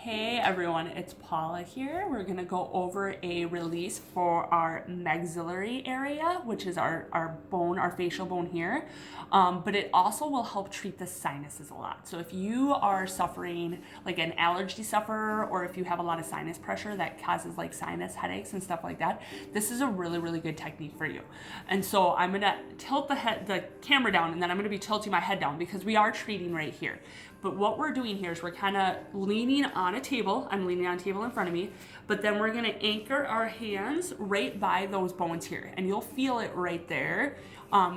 Hey everyone, it's Paula here. We're gonna go over a release for our maxillary area, which is our bone, our facial bone here. But it also will help treat the sinuses a lot. So if you are suffering like an allergy sufferer, or if you have a lot of sinus pressure that causes like sinus headaches and stuff like that, this is a really, really good technique for you. And so I'm gonna tilt the camera down, and then I'm gonna be tilting my head down because we are treating right here. But what we're doing here is we're kind of leaning on a table. I'm leaning on a table in front of me, but then we're gonna anchor our hands right by those bones here. And you'll feel it right there.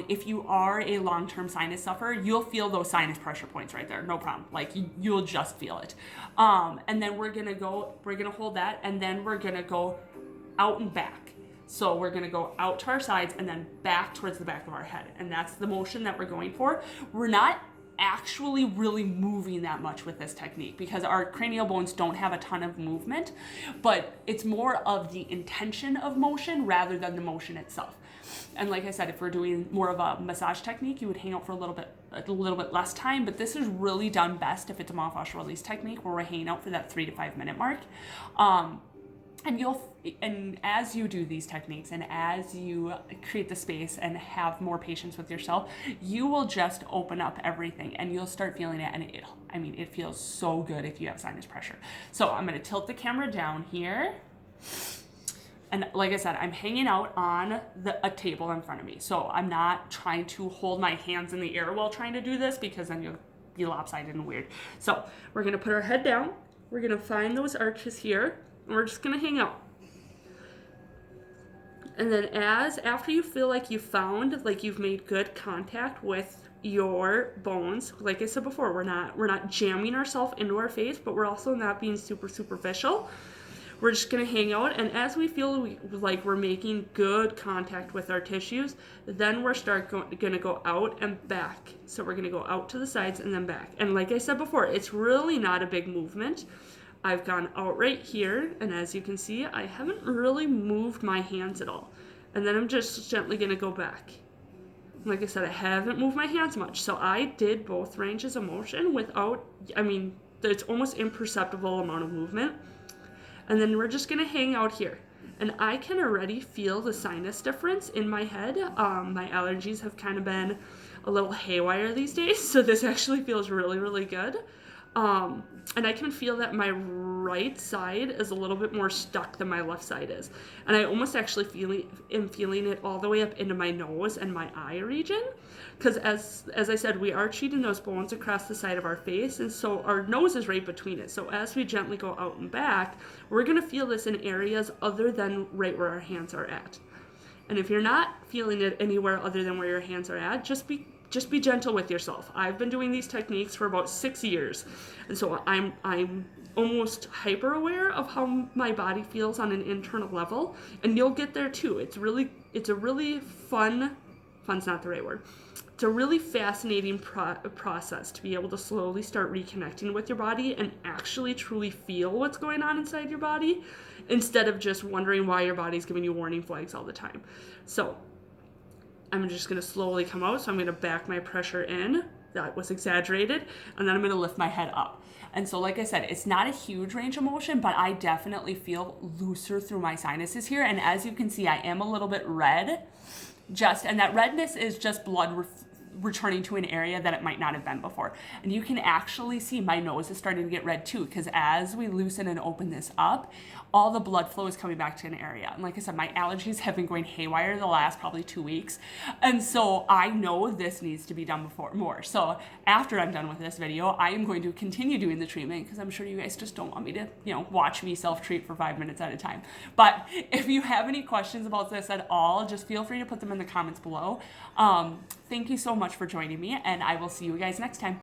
If you are a long-term sinus sufferer, you'll feel those sinus pressure points right there, no problem. Like you'll just feel it. And then we're gonna hold that, and then we're gonna go out and back. So we're gonna go out to our sides and then back towards the back of our head. And that's the motion that we're going for. We're not actually really moving that much with this technique because our cranial bones don't have a ton of movement, but it's more of the intention of motion rather than the motion itself. And like I said, if we're doing more of a massage technique, you would hang out for a little bit less time, but this is really done best if it's a myofascial release technique where we're hanging out for that 3 to 5 minute mark. And as you do these techniques and as you create the space and have more patience with yourself, you will just open up everything and you'll start feeling it. And it feels so good if you have sinus pressure. So I'm going to tilt the camera down here. And like I said, I'm hanging out on a table in front of me. So I'm not trying to hold my hands in the air while trying to do this because then you'll be lopsided and weird. So we're going to put our head down. We're going to find those arches here. And we're just gonna hang out. And then after you feel like you've made good contact with your bones, like I said before, we're not jamming ourselves into our face, but we're also not being super superficial. We're just gonna hang out, and as we feel like we're making good contact with our tissues, then we're gonna go out and back. So we're gonna go out to the sides and then back. And like I said before, it's really not a big movement. I've gone out right here, and as you can see, I haven't really moved my hands at all. And then I'm just gently gonna go back. Like I said, I haven't moved my hands much, so I did both ranges of motion it's almost imperceptible amount of movement. And then we're just gonna hang out here. And I can already feel the sinus difference in my head. My allergies have kind of been a little haywire these days, so this actually feels really, really good. And I can feel that my right side is a little bit more stuck than my left side is. And I almost actually am feeling it all the way up into my nose and my eye region. Because as I said, we are treating those bones across the side of our face, and so our nose is right between it. So as we gently go out and back, we're going to feel this in areas other than right where our hands are at. And if you're not feeling it anywhere other than where your hands are at, just be gentle with yourself. I've been doing these techniques for about 6 years. And so I'm almost hyper aware of how my body feels on an internal level. And you'll get there too. It's a really fun's not the right word. It's a really fascinating process to be able to slowly start reconnecting with your body and actually truly feel what's going on inside your body instead of just wondering why your body's giving you warning flags all the time. So I'm just going to slowly come out. So I'm going to back my pressure in. That was exaggerated. And then I'm going to lift my head up. And so like I said, it's not a huge range of motion, but I definitely feel looser through my sinuses here. And as you can see, I am a little bit red. And that redness is just blood returning to an area that it might not have been before. And you can actually see my nose is starting to get red too, because as we loosen and open this up, all the blood flow is coming back to an area. And like I said, my allergies have been going haywire the last probably 2 weeks. And so I know this needs to be done more. So after I'm done with this video, I am going to continue doing the treatment because I'm sure you guys just don't want me to, watch me self-treat for 5 minutes at a time. But if you have any questions about this at all, just feel free to put them in the comments below. Thank you so much for joining me, and I will see you guys next time.